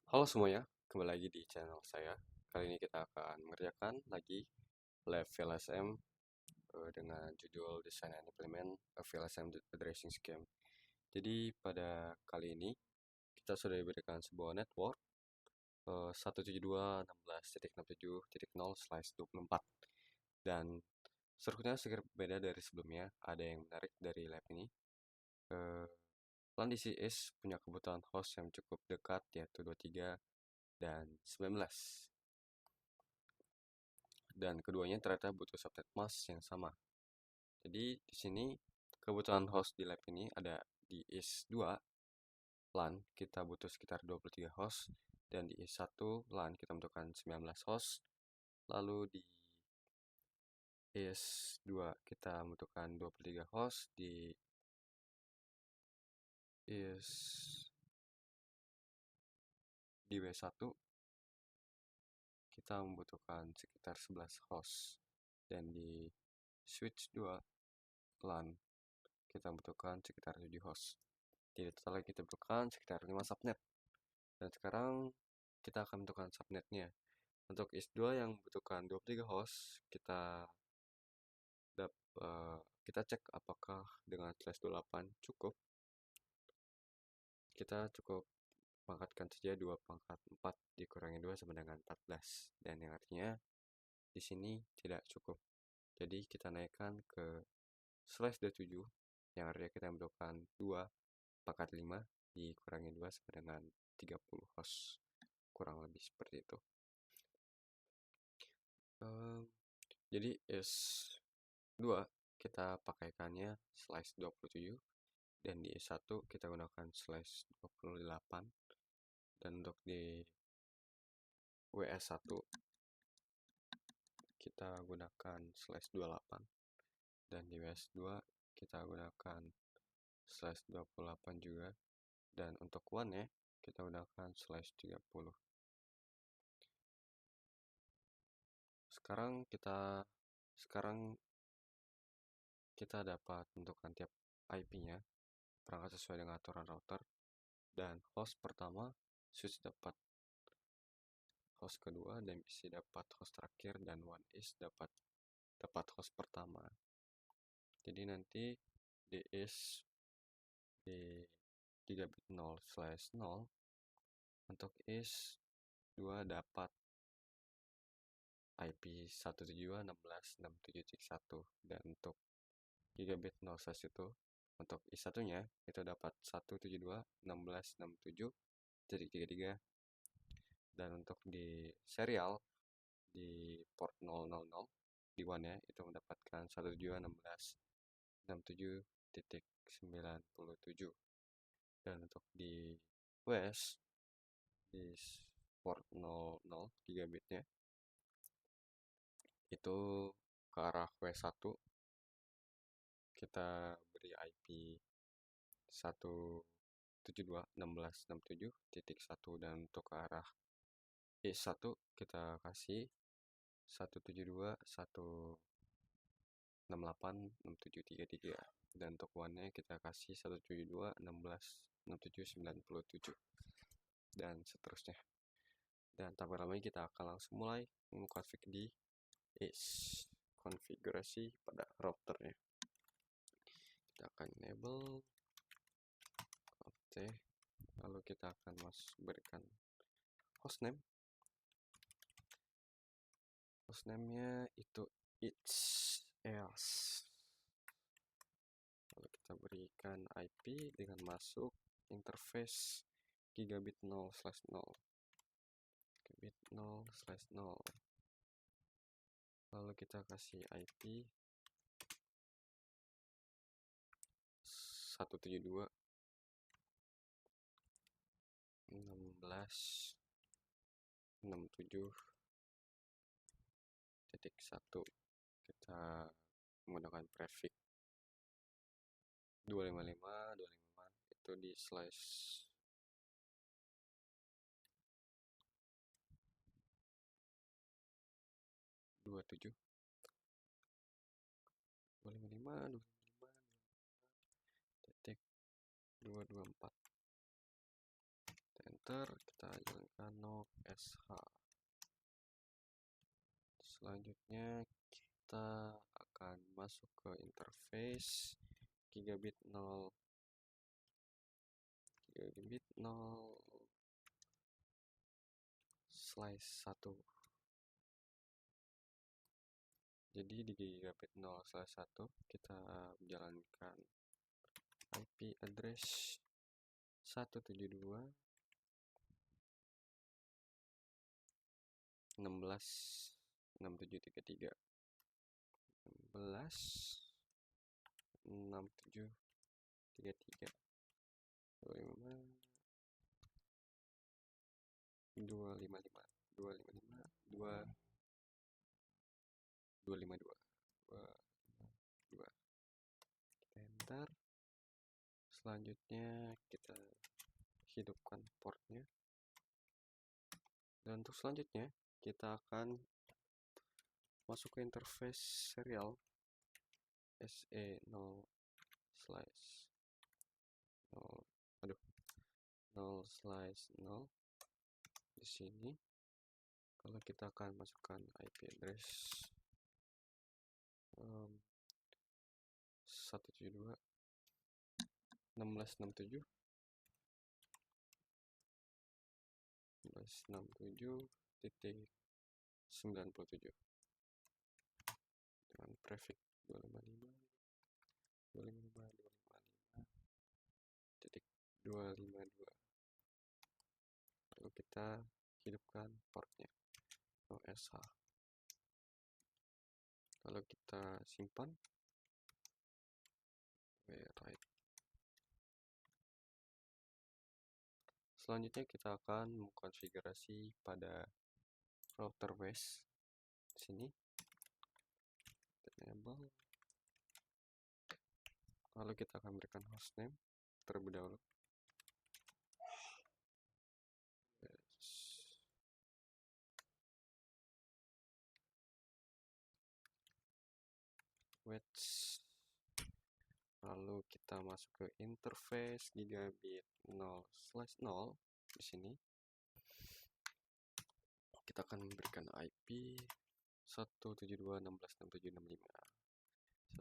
Halo semuanya, kembali lagi di channel saya. Kali ini kita akan mengerjakan lagi lab VLSM dengan judul Design and Implement a VLSM Addressing Scheme. Jadi pada kali ini kita sudah diberikan sebuah network 172.16.67.0/24 dan strukturnya sedikit berbeda dari sebelumnya. Ada yang menarik dari lab ini. LAN DCS punya kebutuhan host yang cukup dekat, yaitu 23 dan 19. Dan keduanya ternyata butuh subnet mask yang sama. Jadi di sini kebutuhan host di lab ini ada di IS2 LAN kita butuh sekitar 23 host, dan di IS1 LAN kita membutuhkan 19 host. Lalu di IS2 kita membutuhkan 23 host, di W1 kita membutuhkan sekitar 11 host, dan di switch 2 LAN kita membutuhkan sekitar 7 host. Jadi total kita butuhkan sekitar 5 subnet. Dan sekarang kita akan menentukan subnetnya. Untuk IS2 yang membutuhkan 23 host, kita cek apakah dengan slash 28 cukup. Kita cukup pangkatkan saja 2 pangkat 4 dikurangi 2 sama dengan 14. Dan yang artinya di sini tidak cukup. Jadi kita naikkan ke slash 27 yang artinya kita membutuhkan 2 pangkat 5 dikurangi 2 sama dengan 30 host. Kurang lebih seperti itu. Jadi S2 kita pakaikannya slash 27, dan di S1 kita gunakan slash 28, dan untuk di WS1 kita gunakan slash 28, dan di WS2 kita gunakan slash 28 juga, dan untuk WAN nya kita gunakan slash 30. Sekarang kita dapat menentukan tiap IP-nya, perangkat sesuai dengan aturan router, dan host pertama switch dapat host kedua, dan PC dapat host terakhir, dan one is dapat host pertama. Jadi nanti di is di gigabit 0/0 untuk is 2 dapat IP 172.16.67.1, dan untuk gigabit 0/1 untuk is 1 nya itu dapat 172.16.67.33, dan untuk di serial di port 000 di WAN nya itu mendapatkan 172.16.67.97, dan untuk di WS di port 00 gigabitnya itu ke arah W1 kita beri IP 172.16.67.1, dan untuk ke arah is1 kita kasih 172.168.6733, dan untuk WAN-nya kita kasih 172.16.67.97, dan seterusnya. Dan tanpa lama kita akan langsung mulai mengkonfig di is konfigurasi pada routernya. Kita akan enable oke, lalu kita akan berikan hostname. Hostname-nya itu it's else. Lalu kita berikan IP dengan masuk interface gigabit 0/0, gigabit 0/0. Lalu kita kasih IP 172.16.67.1. Kita menggunakan prefix 255 itu di slash 27 255 titik 224, komputer, kita jalankan no SH. Selanjutnya kita akan masuk ke interface gigabit 0 slice 1. Jadi di gigabit 0 slice 1 kita menjalankan IP address 172.16.6733 16.6733 255 enter. Selanjutnya kita hidupkan portnya, dan untuk selanjutnya kita akan masuk ke interface serial SE0 slice 0 slice 0. Di sini kalau kita akan masukkan IP address 172.1667.97 dengan prefix 255.255.252. Lalu kita hidupkan portnya OSH. Lalu kita simpan. Right. Selanjutnya kita akan mengkonfigurasi pada router base. Di sini enable. Lalu kita akan berikan hostname terlebih dahulu. Lalu kita masuk ke interface gigabit 0/0. Di sini kita akan memberikan IP 172.16.6765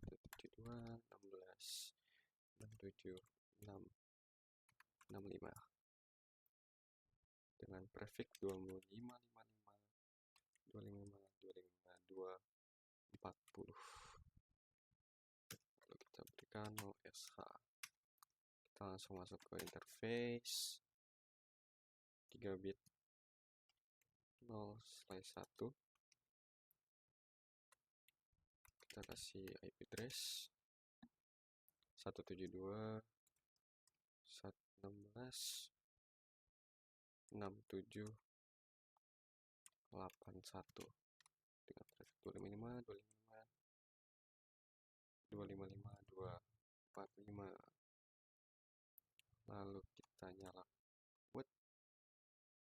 172.16.6765 dengan prefix 255.255.255.240. Lalu kita berikan OSH. Kita langsung masuk ke interface gigabit 0/1. Kita kasih IP address 172.168.1 dengan prefix 255.255.245. Lalu kita nyalakan boot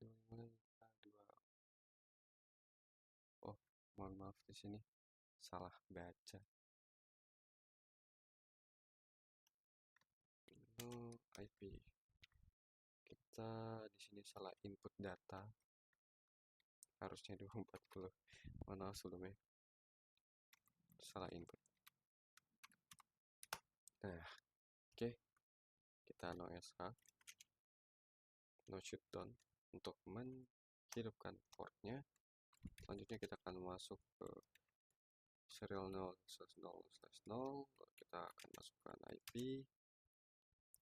255.2. Oh, mohon maaf, di sini salah baca. IP kita di sini salah input data, harusnya 240. Mohon maaf sebelumnya, salah input. Nah, oke. Kita no SH, no shutdown untuk menghidupkan portnya. Selanjutnya kita akan masuk ke serial 0/0/0. Kita akan masukkan IP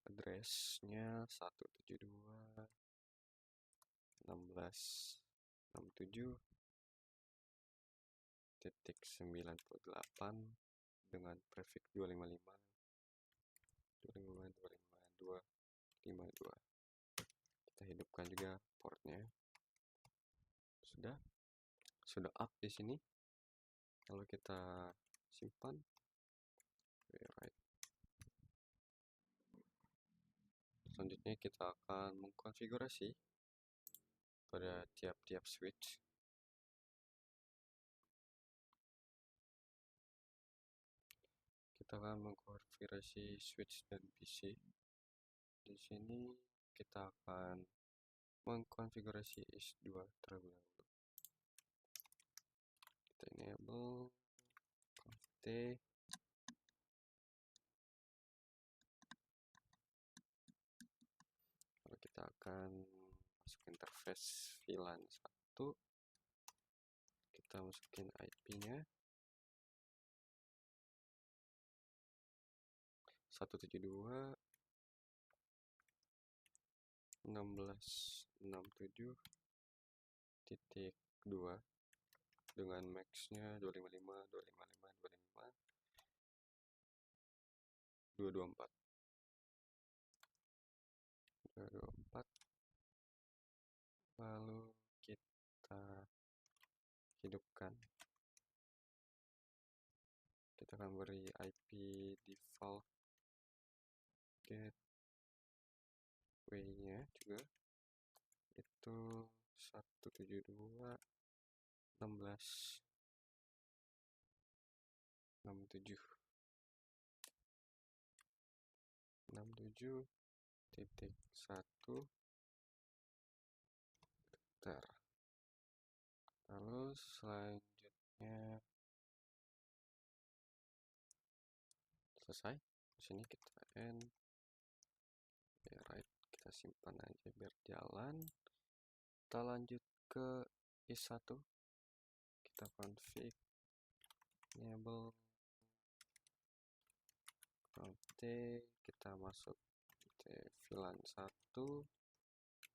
addressnya 172.16.67.98 dengan prefix 255.255.252. Kita hidupkan juga portnya. Sudah up di sini. Lalu kita simpan. Right. Selanjutnya kita akan mengkonfigurasi pada tiap-tiap switch. Kita akan mengkonfigurasi switch dan PC. Di sini kita akan mengkonfigurasi is2 terlebih dahulu. Kita enable conft, lalu kita akan masuk interface VLAN 1, kita masukin IP-nya 172.1667.2 dengan max-nya 255.255.224, lalu kita hidupkan. Kita akan beri IP default gateway-nya juga, itu 172.16.67.1 ter. Lalu selanjutnya selesai. Di sini kita end, right, kita simpan aja biar jalan. Kita lanjut ke is1, kita config enable conft, kita masuk VLAN 1,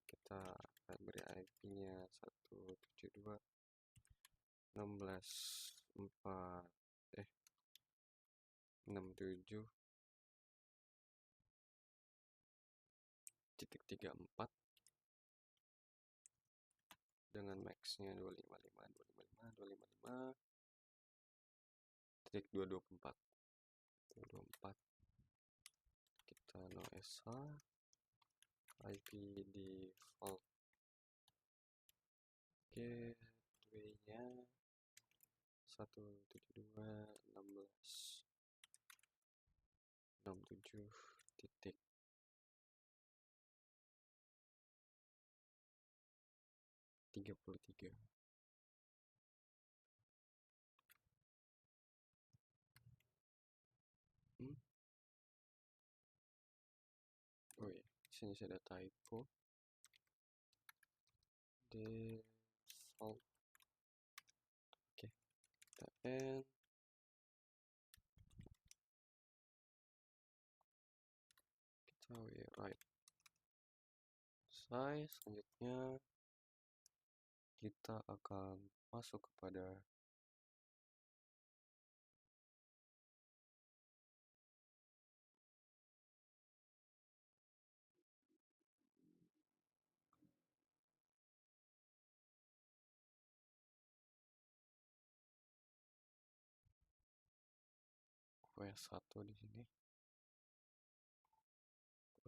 kita akan beri IP-nya 172.67.34 dengan max-nya 255.255.224. Kita no sh, IP default gateway-nya 172.16.67.33. Oh ya, sini ada typo. Default. Oke, kita end. Kita write. Selesai. Selanjutnya kita akan masuk kepada WS1 di sini.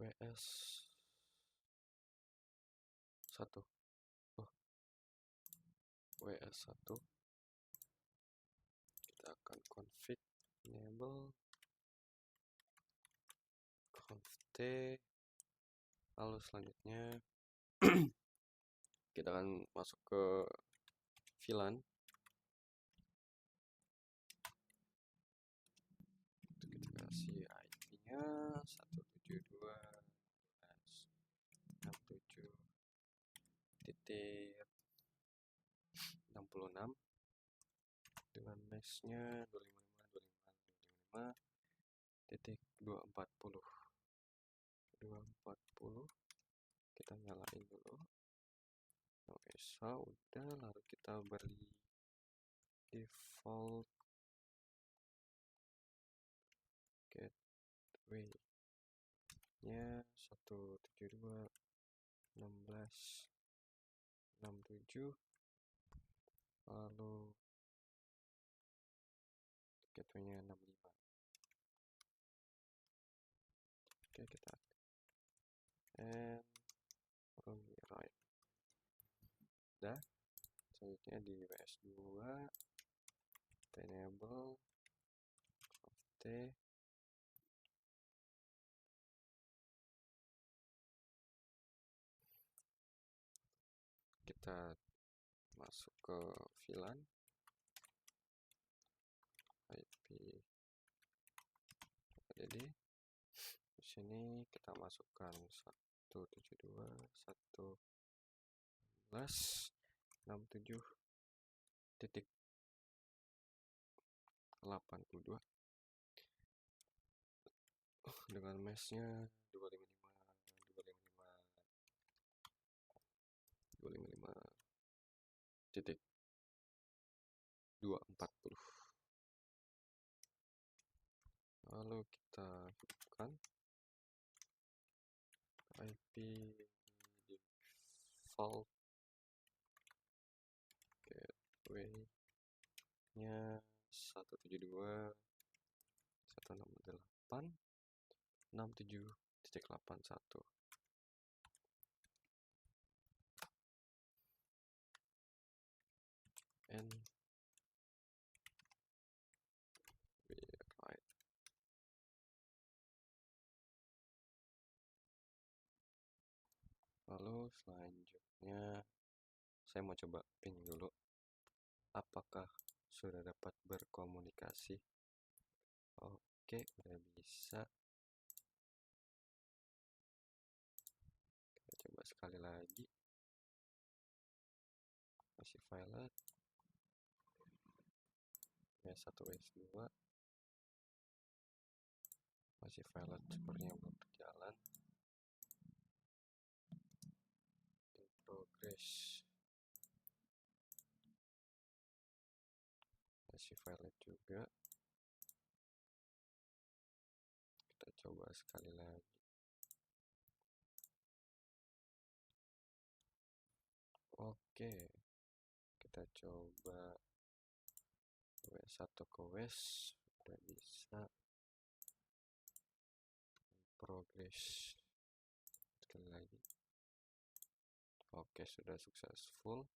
WS1. WS1. Kita akan config enable conft, lalu selanjutnya kita akan masuk ke VLAN. Kita kasih IP-nya 172.167.66 dengan max-nya 255.240. Kita nyalain dulu. Udah, lalu kita beri default gateway-nya 172.16.67, lalu gateway-nya 65. Oke, kita and rewrite. Udah. Selanjutnya di WS2 kita enable conft, kita masuk ke VLAN IP jadi di sini kita masukkan 172.168.2 dengan meshnya 255.255.240. Lalu kita hidupkan IP default gateway-nya 172.168.67.81 and right. Lalu selanjutnya saya mau coba ping dulu apakah sudah dapat berkomunikasi. Oke, udah bisa. Kita coba sekali lagi. Masih violet. W1 W2 masih violet, sepertinya belum berjalan. In progress. Masih violet juga. Kita coba sekali lagi. Oke, kita coba W1 ke WES, udah bisa. Progress sekali lagi. Oke, sudah successful.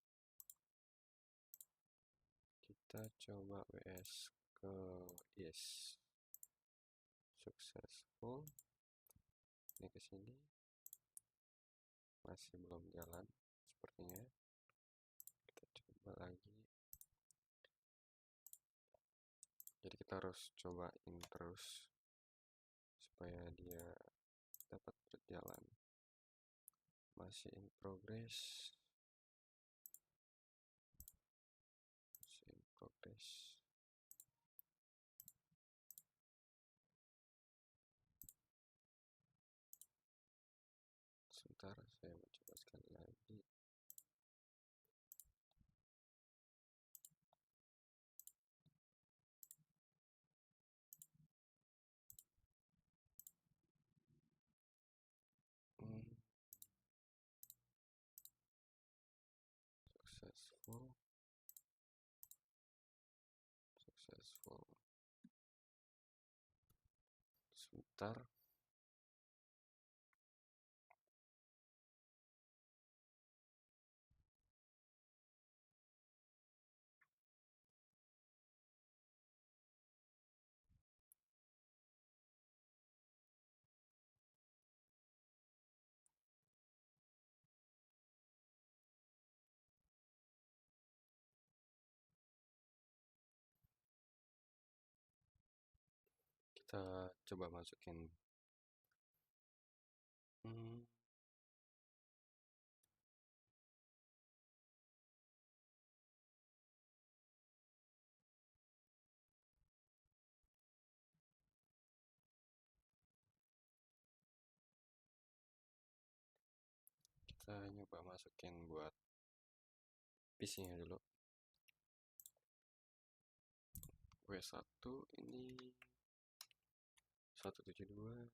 Kita coba WS ke yes, successful. Ini ke sini masih belum jalan sepertinya. Kita coba lagi. Jadi kita harus cobain terus supaya dia dapat berjalan. Masih in progress. Masih in progress. Sebentar, saya mau coba sekali lagi. Successful. Sebentar. Kita coba masukin kita nyoba masukin buat PC-nya dulu. W1 ini 172.168.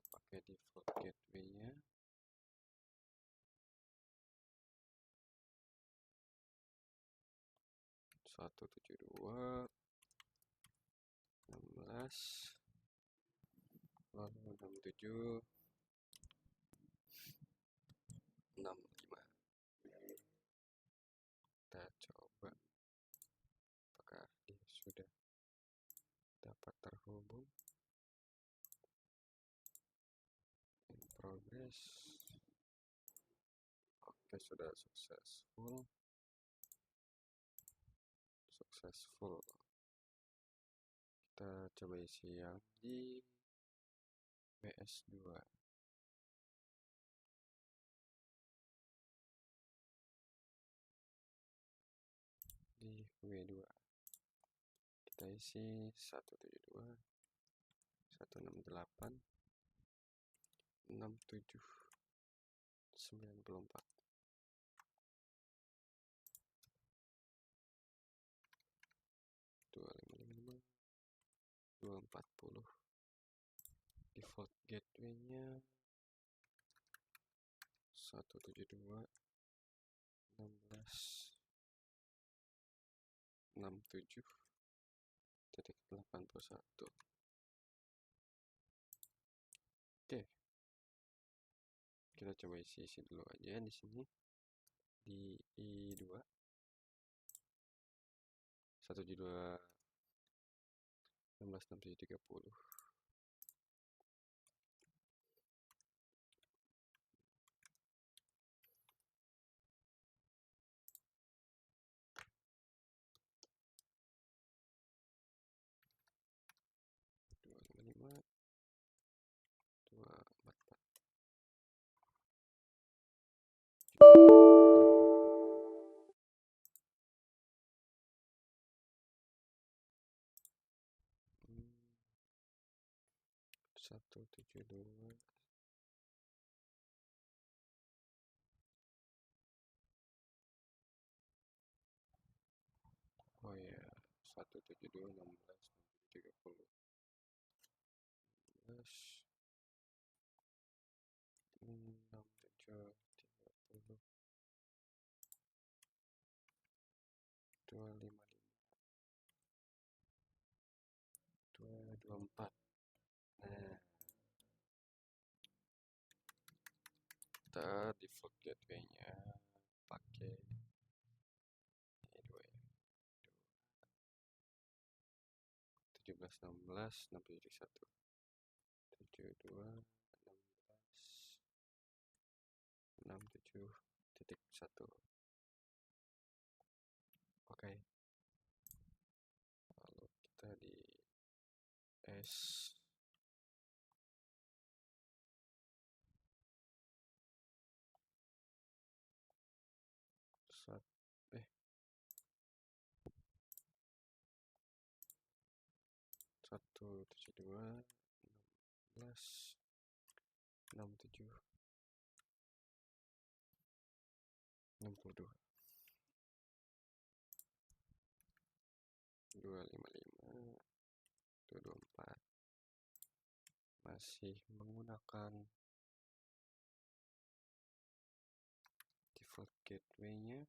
Pakai default gateway-nya. Satu 72 16 lalu 67 65. Kita coba apakah dia sudah dapat terhubung. In progress. Oke, sudah successful. Kita coba isi yang di PS2. Di W2 kita isi 172 168 67 94 255 240. Default gateway-nya 172 16 67.81. Oke, kita coba isi dulu aja di sini di I2 172 16 67 30. 255 244. 172. Oh ya, 172 16 30. 67 30 255 224. Nah, kita default gateway-nya pakai I2 ya. 17 16 671 72 16 67.1. Oke, lalu kita di S sat 172 16 67 62 255 224. Masih menggunakan default gateway-nya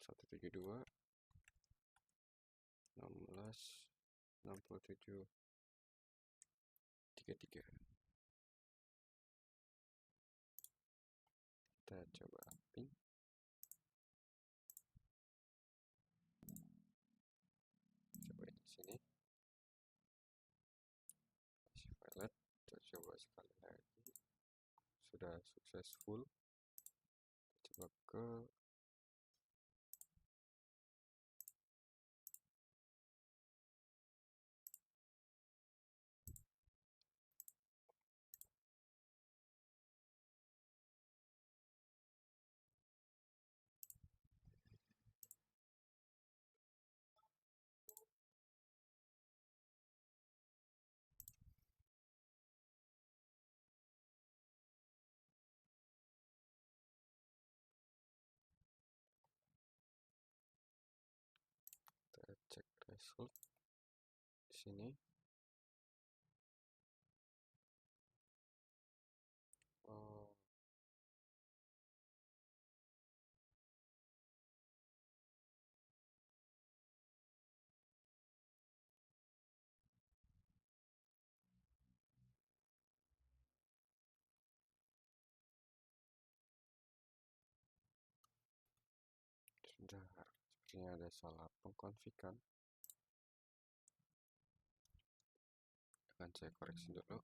172 16 67 33. Kita coba ping. Coba di sini masih valid. Kita coba sekali lagi. Sudah successful. Kita coba ke kita cek result di sini. Oh, Bentar, sepertinya ada salah pengkonfigan. Akan saya koreksi dulu.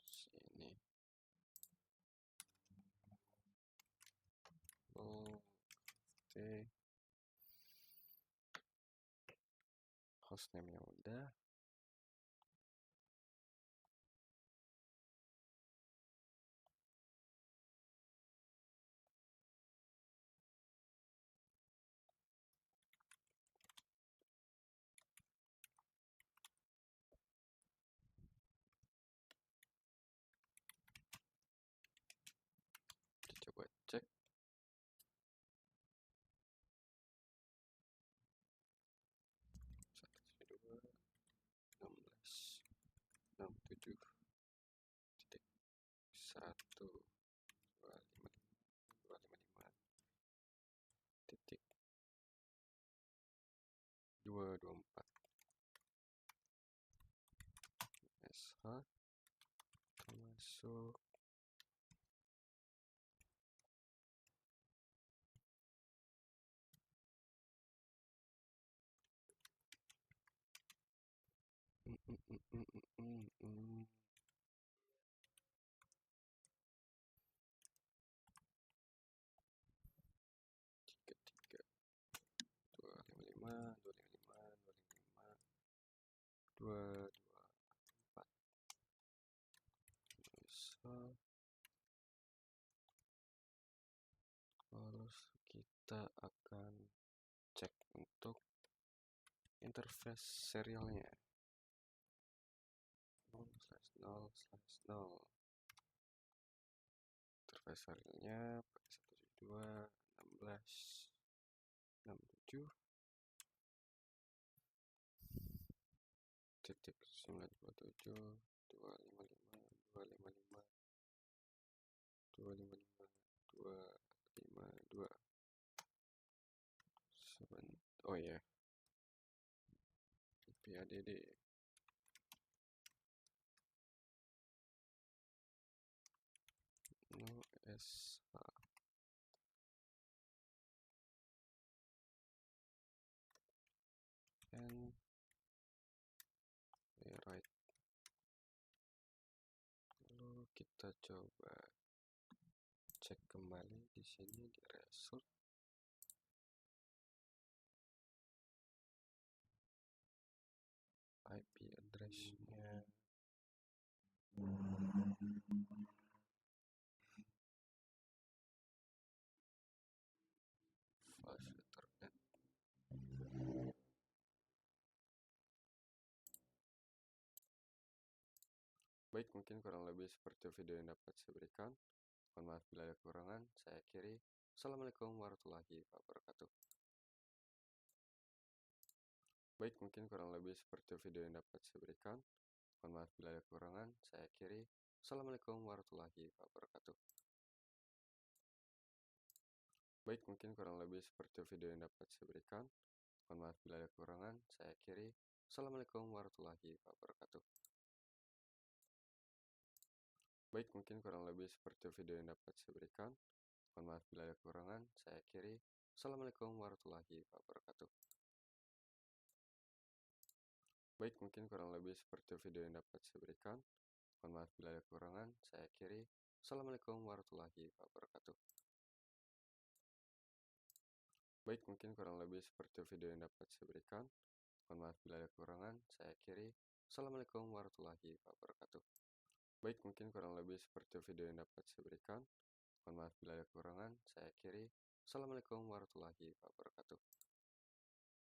Sini. T. Hostname-nya udah. Kita coba cek. 1.16.1.254 SH termasuk tiga 255 224 terus kita akan cek untuk interface serialnya 0/0/0. Interface serialnya pakai 172.16.67 titik 927 255 255 255 252 oh ya, PADD no SH and right. Lalu kita coba cek kembali di sini di result. IP address-nya filesheet.net. Baik, mungkin kurang lebih seperti video yang dapat saya berikan. Mohon maaf bila ada kekurangan. Saya akhiri. Assalamualaikum warahmatullahi wabarakatuh. Baik, mungkin kurang lebih seperti video yang dapat saya berikan. Mohon maaf bila ada kekurangan. Saya akhiri. Assalamualaikum warahmatullahi wabarakatuh. Baik, mungkin kurang lebih seperti video yang dapat saya berikan. Mohon maaf bila ada kekurangan. Saya akhiri. Assalamualaikum warahmatullahi wabarakatuh. Baik, mungkin kurang lebih seperti video yang dapat saya berikan. Mohon maaf bila ada kekurangan. Saya akhiri. Assalamualaikum warahmatullahi wabarakatuh. Baik, mungkin kurang lebih seperti video yang dapat saya berikan. Mohon maaf bila ada kekurangan. Saya akhiri. Assalamualaikum warahmatullahi wabarakatuh. Baik, mungkin kurang lebih seperti video yang dapat saya berikan. Mohon maaf bila ada kekurangan. Saya akhiri. Assalamualaikum warahmatullahi wabarakatuh. Baik, mungkin kurang lebih seperti video yang dapat saya berikan. Mohon maaf bila ada kekurangan. Saya akhiri. Assalamualaikum warahmatullahi wabarakatuh.